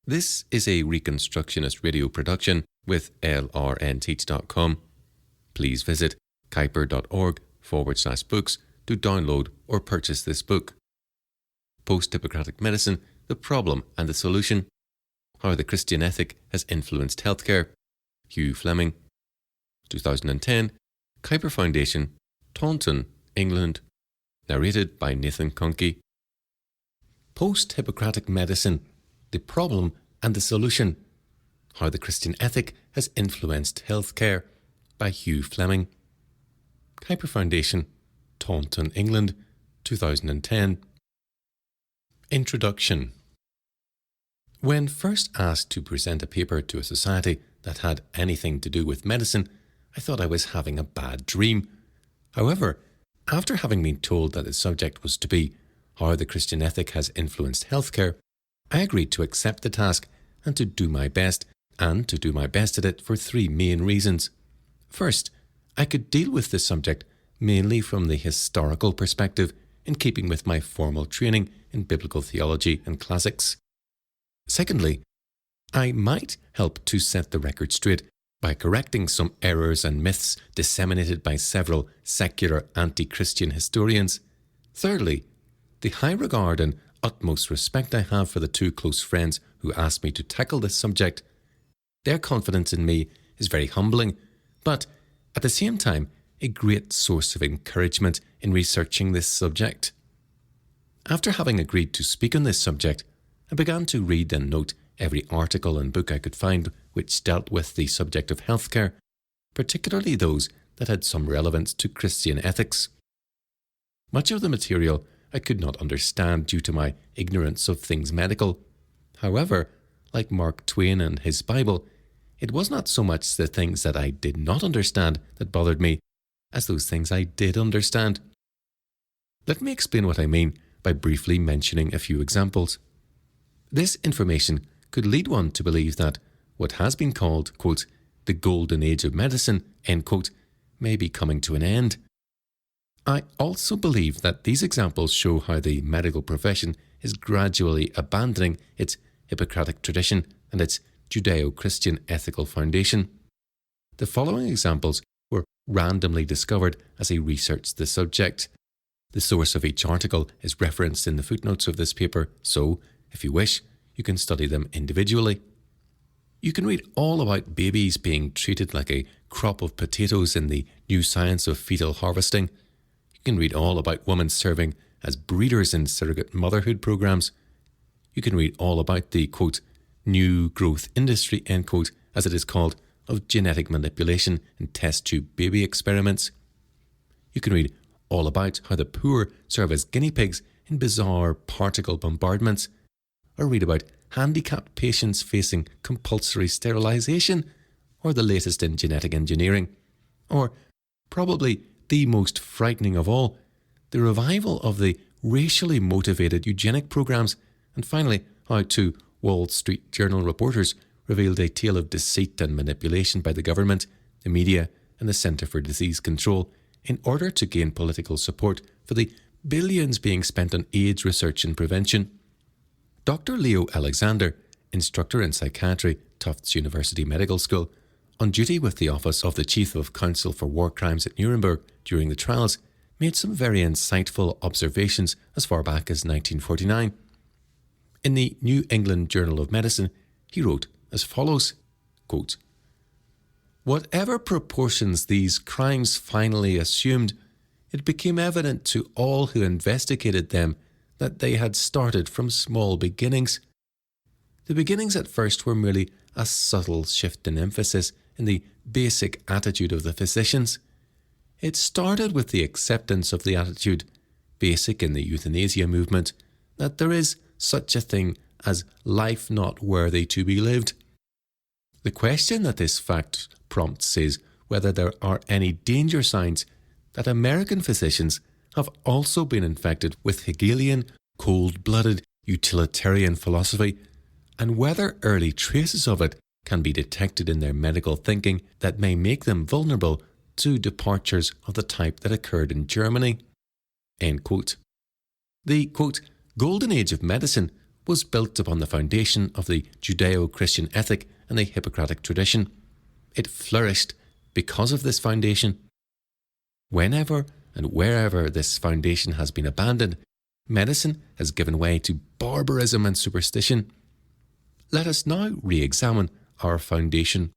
This is a Reconstructionist radio production with lrnteach.com. Please visit kuiper.org/books to download or purchase this book. Post-Hippocratic Medicine, the Problem and the Solution. How the Christian Ethic Has Influenced Healthcare. Hugh Fleming. 2010. Kuiper Foundation, Taunton, England. Narrated by Nathan Conkey. Post-Hippocratic Medicine, the Problem and the Solution. How the Christian Ethic Has Influenced Healthcare by Hugh Fleming. Kuiper Foundation, Taunton, England, 2010. Introduction. When first asked to present a paper to a society that had anything to do with medicine, I thought I was having a bad dream. However, after having been told that the subject was to be How the Christian Ethic Has Influenced Healthcare, I agreed to accept the task and to do my best, and to do my best at it for three main reasons. First, I could deal with this subject mainly from the historical perspective, in keeping with my formal training in biblical theology and classics. Secondly, I might help to set the record straight by correcting some errors and myths disseminated by several secular anti-Christian historians. Thirdly, the high regard and utmost respect I have for the two close friends who asked me to tackle this subject. Their confidence in me is very humbling, but at the same time, a great source of encouragement in researching this subject. After having agreed to speak on this subject, I began to read and note every article and book I could find which dealt with the subject of healthcare, particularly those that had some relevance to Christian ethics. Much of the material I could not understand due to my ignorance of things medical. However, like Mark Twain and his Bible, it was not so much the things that I did not understand that bothered me, as those things I did understand. Let me explain what I mean by briefly mentioning a few examples. This information could lead one to believe that what has been called, quote, the golden age of medicine, end quote, may be coming to an end. I also believe that these examples show how the medical profession is gradually abandoning its Hippocratic tradition and its Judeo-Christian ethical foundation. The following examples were randomly discovered as I researched the subject. The source of each article is referenced in the footnotes of this paper, so, if you wish, you can study them individually. You can read all about babies being treated like a crop of potatoes in the new science of fetal harvesting. You can read all about women serving as breeders in surrogate motherhood programs. You can read all about the, quote, new growth industry, end quote, as it is called, of genetic manipulation in test tube baby experiments. You can read all about how the poor serve as guinea pigs in bizarre particle bombardments, or read about handicapped patients facing compulsory sterilisation, or the latest in genetic engineering, or, probably the most frightening of all, the revival of the racially motivated eugenic programs, and finally how two Wall Street Journal reporters revealed a tale of deceit and manipulation by the government, the media and the Centre for Disease Control in order to gain political support for the billions being spent on AIDS research and prevention. Dr. Leo Alexander, instructor in psychiatry, Tufts University Medical School, on duty with the Office of the Chief of Counsel for War Crimes at Nuremberg during the trials, made some very insightful observations as far back as 1949. In the New England Journal of Medicine, he wrote as follows, quote, whatever proportions these crimes finally assumed, it became evident to all who investigated them that they had started from small beginnings. The beginnings at first were merely a subtle shift in emphasis in the basic attitude of the physicians. It started with the acceptance of the attitude, basic in the euthanasia movement, that there is such a thing as life not worthy to be lived. The question that this fact prompts is whether there are any danger signs that American physicians have also been infected with Hegelian, cold-blooded, utilitarian philosophy, and whether early traces of it can be detected in their medical thinking that may make them vulnerable to departures of the type that occurred in Germany. End quote. The, quote, golden age of medicine was built upon the foundation of the Judeo-Christian ethic and the Hippocratic tradition. It flourished because of this foundation. Whenever and wherever this foundation has been abandoned, medicine has given way to barbarism and superstition. Let us now re-examine our foundation